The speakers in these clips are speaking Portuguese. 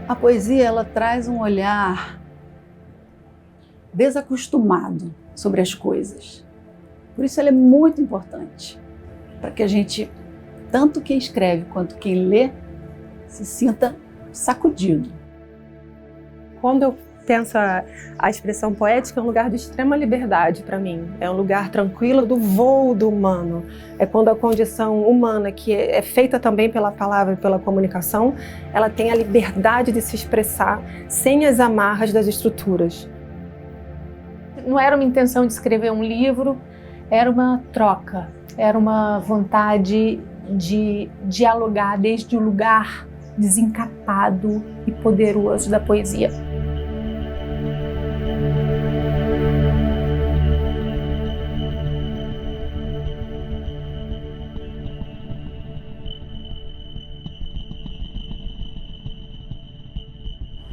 A poesia, ela traz um olhar desacostumado sobre as coisas. Por isso ela é muito importante, para que a gente, tanto quem escreve quanto quem lê, se sinta sacudido. Quando eu penso a expressão poética, é um lugar de extrema liberdade para mim. É um lugar tranquilo do voo do humano. É quando a condição humana, que é feita também pela palavra e pela comunicação, ela tem a liberdade de se expressar sem as amarras das estruturas. Não era uma intenção de escrever um livro, era uma troca, era uma vontade de dialogar desde o lugar desencapado e poderoso da poesia.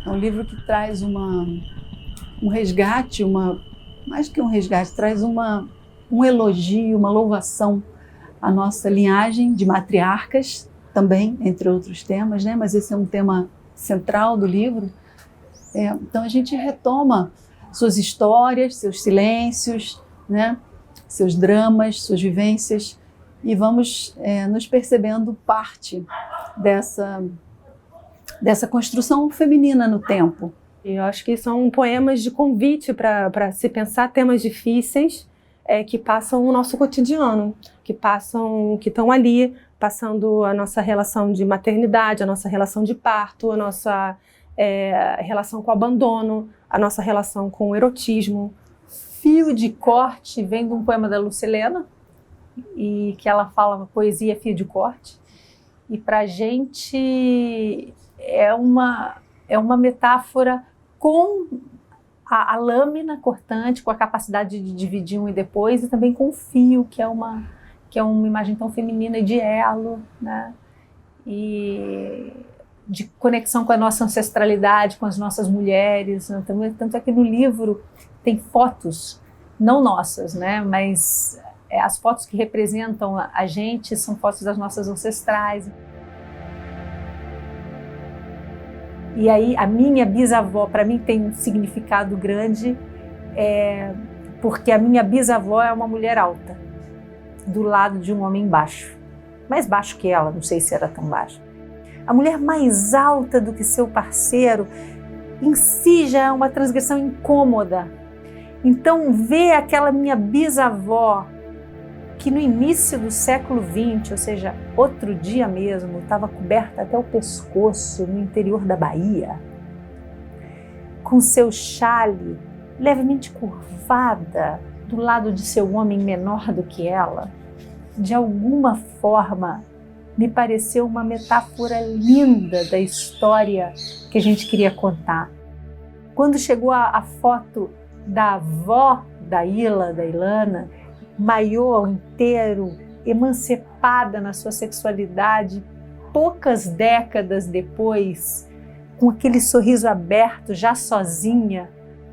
É um livro que traz um resgate, mais que um resgate, traz um elogio, uma louvação à nossa linhagem de matriarcas, também, entre outros temas, né? Mas esse é um tema central do livro. Então a gente retoma suas histórias, seus silêncios, né? Seus dramas, suas vivências, e vamos nos percebendo parte dessa construção feminina no tempo. Eu acho que são poemas de convite para se pensar temas difíceis que passam o nosso cotidiano, que estão ali, passando a nossa relação de maternidade, a nossa relação de parto, a nossa relação com o abandono, a nossa relação com o erotismo. Fio de corte vem de um poema da Lucilena, e que ela fala poesia fio de corte, e para a gente é uma metáfora com a lâmina cortante, com a capacidade de dividir um e depois, e também com o fio, que é uma imagem tão feminina e de elo, né? E de conexão com a nossa ancestralidade, com as nossas mulheres, né? Tanto é que no livro tem fotos, não nossas, né? Mas as fotos que representam a gente são fotos das nossas ancestrais. E aí a minha bisavó, para mim, tem um significado grande, porque a minha bisavó é uma mulher alta, do lado de um homem baixo. Mais baixo que ela, não sei se era tão baixo. A mulher mais alta do que seu parceiro, em si já é uma transgressão incômoda. Então ver aquela minha bisavó, que no início do século XX, ou seja, outro dia mesmo, estava coberta até o pescoço no interior da Bahia, com seu chale levemente curvada do lado de seu homem menor do que ela, de alguma forma me pareceu uma metáfora linda da história que a gente queria contar. Quando chegou a foto da avó da Ilana, maiô inteiro, emancipada na sua sexualidade, poucas décadas depois, com aquele sorriso aberto, já sozinha,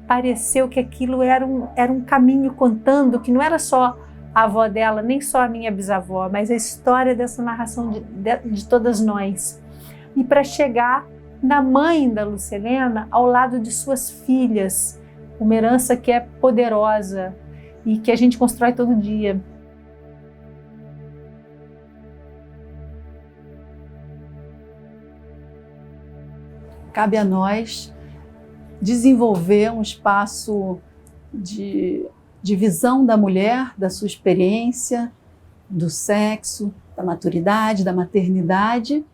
pareceu que aquilo era um caminho contando que não era só a avó dela, nem só a minha bisavó, mas a história dessa narração de todas nós. E para chegar na mãe da Lucilena, ao lado de suas filhas, uma herança que é poderosa e que a gente constrói todo dia. Cabe a nós desenvolver um espaço de visão da mulher, da sua experiência, do sexo, da maturidade, da maternidade,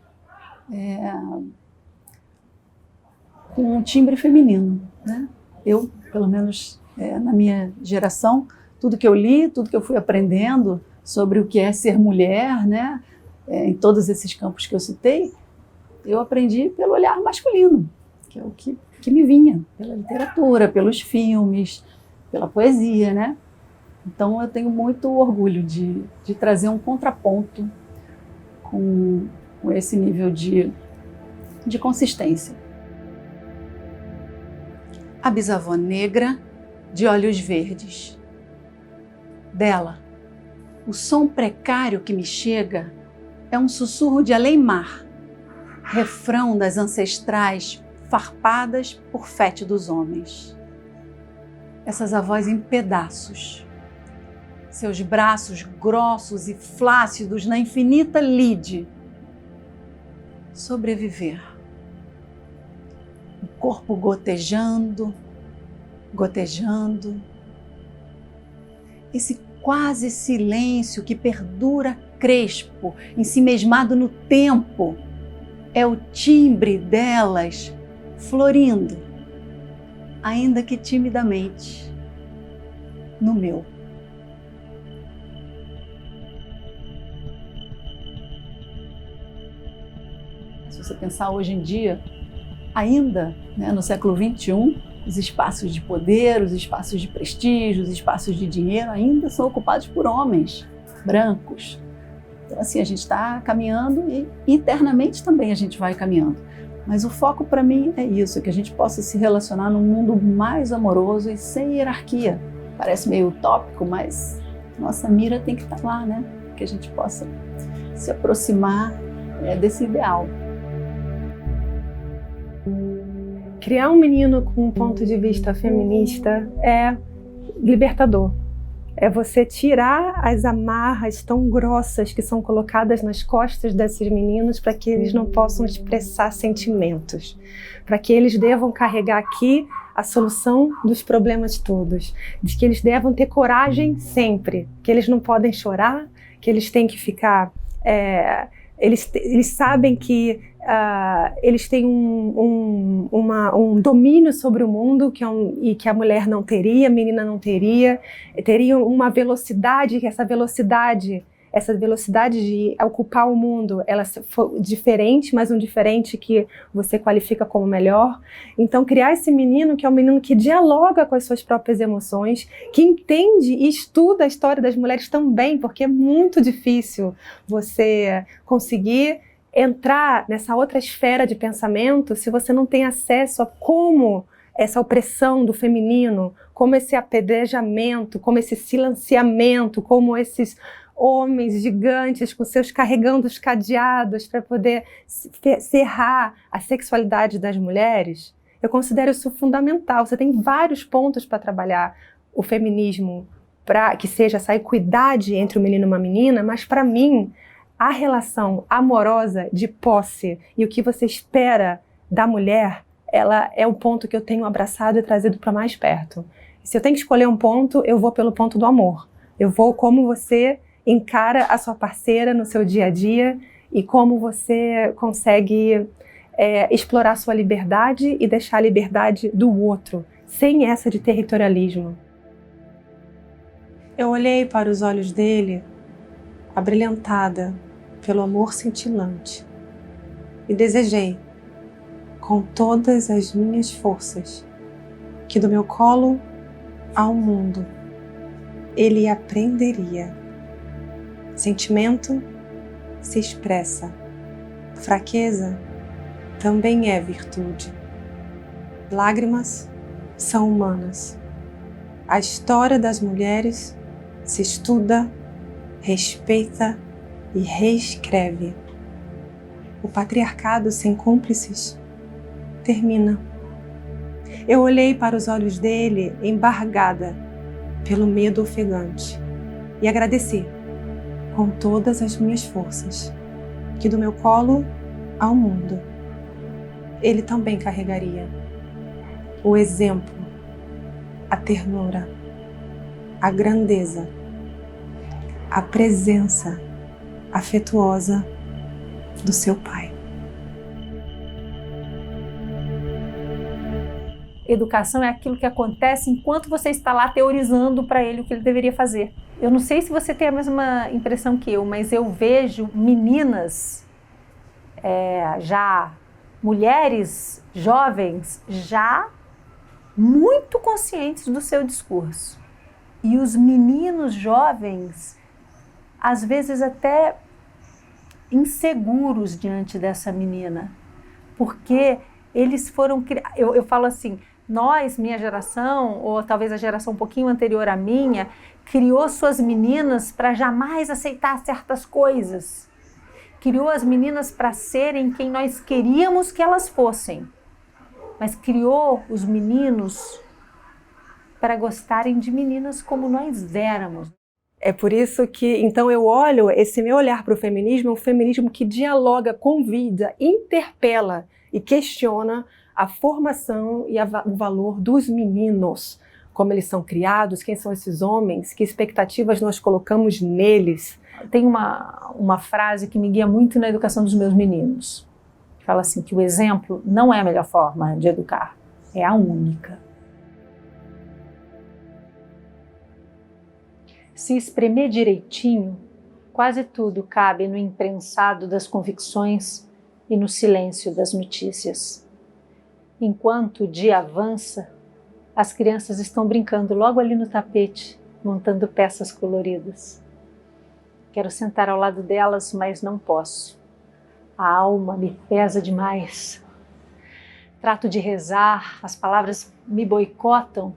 com um timbre feminino, né? Eu, pelo menos na minha geração, tudo que eu li, tudo que eu fui aprendendo sobre o que é ser mulher, né? Em todos esses campos que eu citei, eu aprendi pelo olhar masculino, que é o que me vinha, pela literatura, pelos filmes, pela poesia, né? Então eu tenho muito orgulho de trazer um contraponto com esse nível de consistência. A bisavó negra de olhos verdes. Dela, o som precário que me chega é um sussurro de além-mar, refrão das ancestrais farpadas por fétidos homens. Essas avós em pedaços, seus braços grossos e flácidos na infinita lide. Sobreviver. O corpo gotejando, gotejando. Esse quase silêncio que perdura crespo, ensimesmado no tempo, é o timbre delas florindo, ainda que timidamente, no meu. Se você pensar hoje em dia, ainda, né, no século XXI, os espaços de poder, os espaços de prestígio, os espaços de dinheiro ainda são ocupados por homens brancos. Então, assim, a gente está caminhando e internamente também a gente vai caminhando. Mas o foco para mim é isso, é que a gente possa se relacionar num mundo mais amoroso e sem hierarquia. Parece meio utópico, mas nossa mira tem que estar lá, né? Que a gente possa se aproximar desse ideal. Criar um menino com um ponto de vista feminista é libertador. É você tirar as amarras tão grossas que são colocadas nas costas desses meninos para que eles não possam expressar sentimentos, para que eles devam carregar aqui a solução dos problemas todos, de que eles devam ter coragem sempre, que eles não podem chorar, que eles têm que ficar... Eles sabem que eles têm um domínio sobre o mundo e que a mulher não teria, a menina não teria, teriam uma velocidade, que essa velocidade de ocupar o mundo, ela foi diferente, mas um diferente que você qualifica como melhor. Então, criar esse menino, que é um menino que dialoga com as suas próprias emoções, que entende e estuda a história das mulheres também, porque é muito difícil você conseguir entrar nessa outra esfera de pensamento se você não tem acesso a como essa opressão do feminino, como esse apedrejamento, como esse silenciamento, como esses homens gigantes com seus carregando os cadeados para poder cerrar a sexualidade das mulheres. Eu considero isso fundamental. Você tem vários pontos para trabalhar o feminismo, para que seja essa equidade entre um menino e uma menina, mas para mim, a relação amorosa de posse e o que você espera da mulher, ela é o ponto que eu tenho abraçado e trazido para mais perto. Se eu tenho que escolher um ponto, eu vou pelo ponto do amor. Eu vou como você encara a sua parceira no seu dia a dia e como você consegue explorar sua liberdade e deixar a liberdade do outro, sem essa de territorialismo. Eu olhei para os olhos dele, abrilhantada pelo amor cintilante, e desejei, com todas as minhas forças, que do meu colo ao mundo ele aprenderia. Sentimento se expressa, fraqueza também é virtude. Lágrimas são humanas. A história das mulheres se estuda, respeita e reescreve. O patriarcado sem cúmplices termina. Eu olhei para os olhos dele embargada pelo medo ofegante e agradeci com todas as minhas forças que do meu colo ao mundo ele também carregaria o exemplo, a ternura, a grandeza, a presença afetuosa do seu pai. Educação é aquilo que acontece enquanto você está lá teorizando para ele o que ele deveria fazer. Eu não sei se você tem a mesma impressão que eu, mas eu vejo meninas, mulheres jovens, já muito conscientes do seu discurso. E os meninos jovens, às vezes até inseguros diante dessa menina, porque eles foram... Eu falo assim, nós, minha geração, ou talvez a geração um pouquinho anterior à minha, criou suas meninas para jamais aceitar certas coisas. Criou as meninas para serem quem nós queríamos que elas fossem. mas criou os meninos para gostarem de meninas como nós éramos. É por isso que, então, eu olho, esse meu olhar para o feminismo é um feminismo que dialoga, convida, interpela e questiona a formação e o valor dos meninos, como eles são criados, quem são esses homens, que expectativas nós colocamos neles. Tem uma frase que me guia muito na educação dos meus meninos. Fala assim, que o exemplo não é a melhor forma de educar, é a única. Se espremer direitinho, quase tudo cabe no imprensado das convicções e no silêncio das notícias. Enquanto o dia avança, as crianças estão brincando logo ali no tapete, montando peças coloridas. Quero sentar ao lado delas, mas não posso. A alma me pesa demais. Trato de rezar, as palavras me boicotam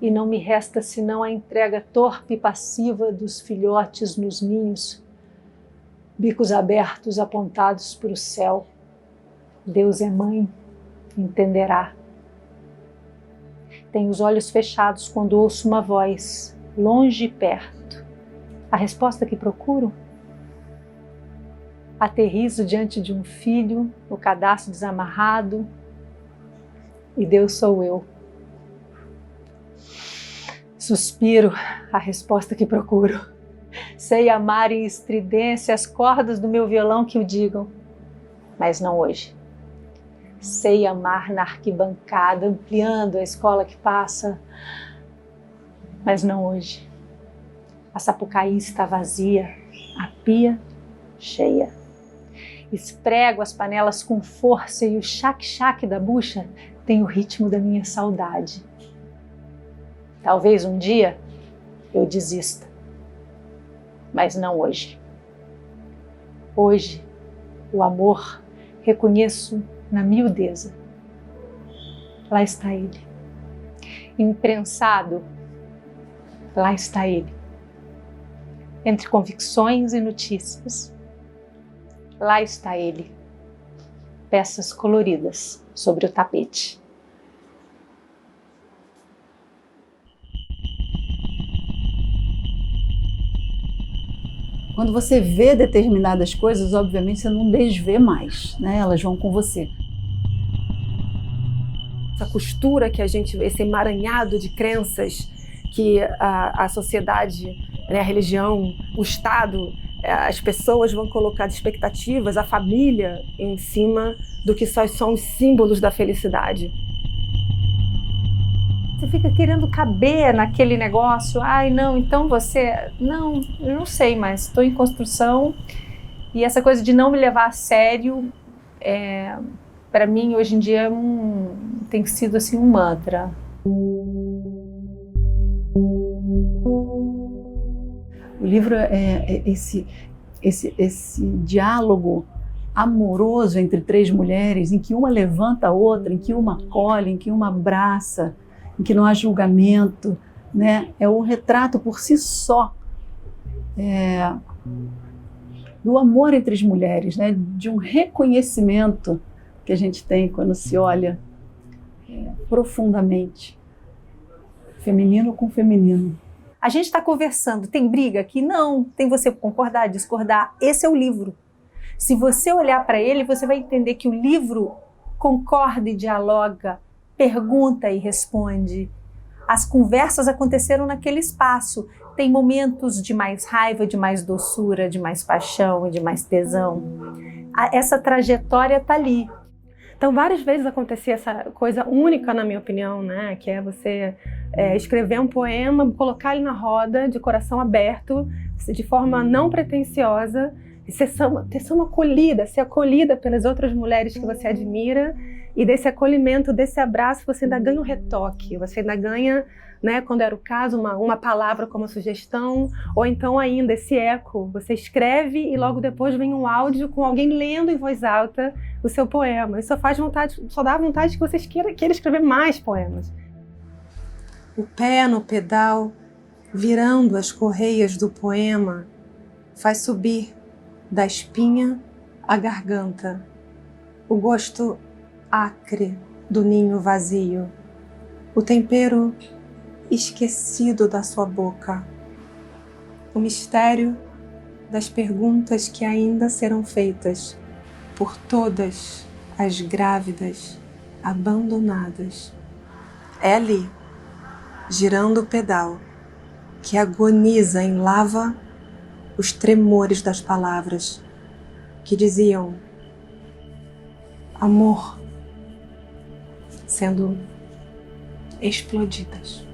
e não me resta senão a entrega torpe e passiva dos filhotes nos ninhos, bicos abertos apontados para o céu. Deus é mãe, entenderá. Tenho os olhos fechados quando ouço uma voz, longe e perto. A resposta que procuro? Aterrizo diante de um filho, o cadastro desamarrado, e Deus sou eu. Suspiro, a resposta que procuro. Sei amar em estridência as cordas do meu violão que o digam, mas não hoje. Sei amar na arquibancada, ampliando a escola que passa, mas não hoje. A Sapucaí está vazia, a pia cheia. Esprego as panelas com força e o chac-chac da bucha tem o ritmo da minha saudade. Talvez um dia eu desista, mas não hoje. Hoje, o amor reconheço na miudeza. Lá está ele. Imprensado, lá está ele. Entre convicções e notícias, lá está ele. Peças coloridas sobre o tapete. Quando você vê determinadas coisas, obviamente você não desvê mais, né? Elas vão com você. Essa costura que a gente vê, esse emaranhado de crenças que a sociedade, né, a religião, o Estado, as pessoas vão colocar de expectativas, a família em cima do que só são os símbolos da felicidade. Você fica querendo caber naquele negócio. Ai, não, então você... Não, eu não sei, mas estou em construção. E essa coisa de não me levar a sério, para mim, hoje em dia, tem sido assim, um mantra. O livro é esse diálogo amoroso entre três mulheres, em que uma levanta a outra, em que uma acolhe, em que uma abraça, em que não há julgamento, né? É um retrato por si só do amor entre as mulheres, né? De um reconhecimento que a gente tem quando se olha profundamente, feminino com feminino. A gente está conversando, tem briga aqui? Não, tem você concordar, discordar. Esse é o livro. Se você olhar para ele, você vai entender que o livro concorda e dialoga, pergunta e responde. As conversas aconteceram naquele espaço. Tem momentos de mais raiva, de mais doçura, de mais paixão e de mais tesão. Essa trajetória está ali. Então, várias vezes acontecia essa coisa única, na minha opinião, né? Que é você escrever um poema, colocar ele na roda, de coração aberto, de forma não pretensiosa, e ser acolhida pelas outras mulheres que você admira, e desse acolhimento, desse abraço, você ainda ganha um retoque, você ainda ganha, né, quando era o caso, uma palavra como sugestão, ou então ainda esse eco. Você escreve e logo depois vem um áudio com alguém lendo em voz alta o seu poema. Isso só dá vontade que vocês queiram escrever mais poemas. O pé no pedal, virando as correias do poema, faz subir da espinha à garganta o gosto acre do ninho vazio, o tempero esquecido da sua boca, o mistério das perguntas que ainda serão feitas por todas as grávidas abandonadas. É ali, girando o pedal, que agoniza em lava os tremores das palavras que diziam amor, sendo explodidas.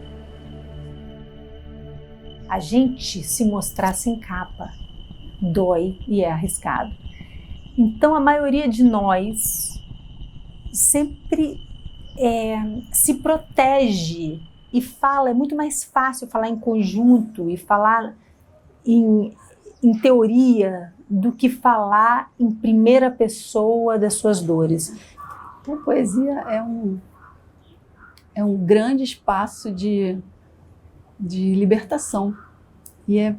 A gente se mostrar sem capa dói e é arriscado. Então a maioria de nós sempre se protege e fala, é muito mais fácil falar em conjunto e falar em teoria do que falar em primeira pessoa das suas dores. Então, a poesia é um grande espaço de libertação e é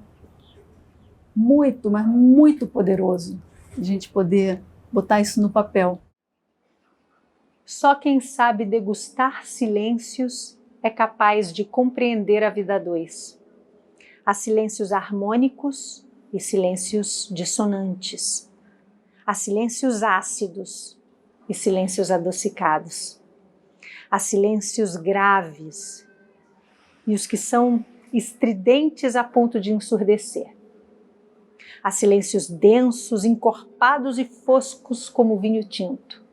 muito, mas muito poderoso a gente poder botar isso no papel. Só quem sabe degustar silêncios é capaz de compreender a vida a dois. Há silêncios harmônicos e silêncios dissonantes. Há silêncios ácidos e silêncios adocicados. Há silêncios graves e os que são estridentes a ponto de ensurdecer. Há silêncios densos, encorpados e foscos como vinho tinto.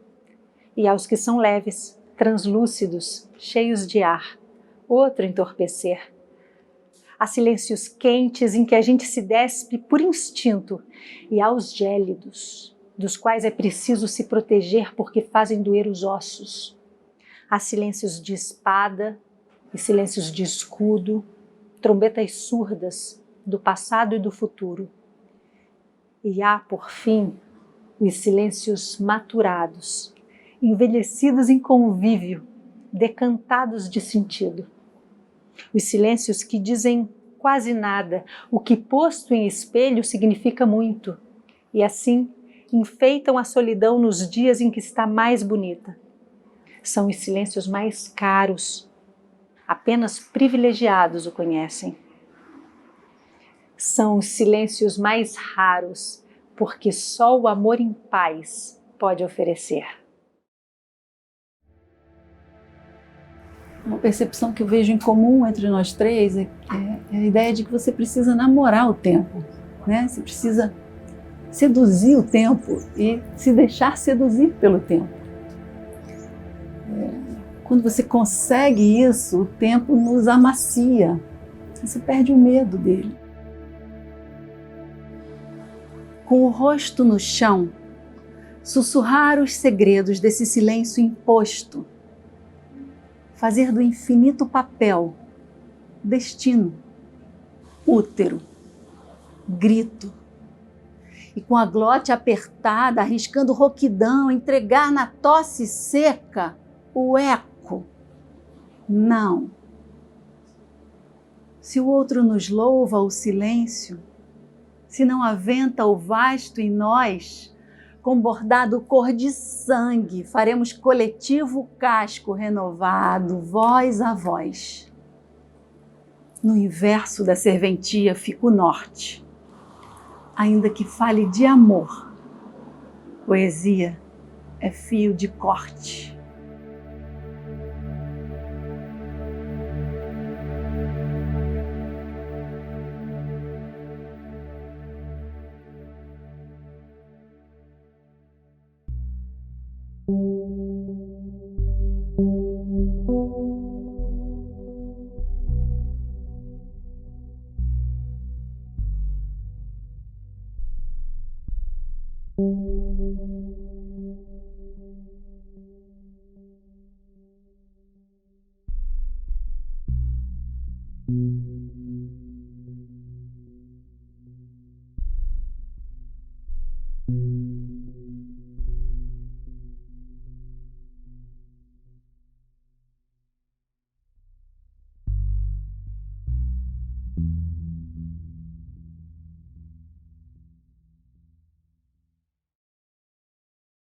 E há os que são leves, translúcidos, cheios de ar, outro entorpecer. Há silêncios quentes em que a gente se despe por instinto, e há os gélidos, dos quais é preciso se proteger porque fazem doer os ossos. Há silêncios de espada e silêncios de escudo, trombetas surdas do passado e do futuro. E há, por fim, os silêncios maturados, envelhecidos em convívio, decantados de sentido. Os silêncios que dizem quase nada, o que posto em espelho significa muito, e assim enfeitam a solidão nos dias em que está mais bonita. São os silêncios mais caros, apenas privilegiados o conhecem. São os silêncios mais raros, porque só o amor em paz pode oferecer. Uma percepção que eu vejo em comum entre nós três é a ideia de que você precisa namorar o tempo, né? Você precisa seduzir o tempo e se deixar seduzir pelo tempo. Quando você consegue isso, o tempo nos amacia, você perde o medo dele. Com o rosto no chão, sussurrar os segredos desse silêncio imposto, fazer do infinito papel, destino, útero, grito, e com a glote apertada, arriscando rouquidão, entregar na tosse seca o eco. Não. Se o outro nos louva o silêncio, se não aventa o vasto em nós, com bordado cor de sangue, faremos coletivo casco renovado, voz a voz. No inverso da serventia fica o norte, ainda que fale de amor. Poesia é fio de corte.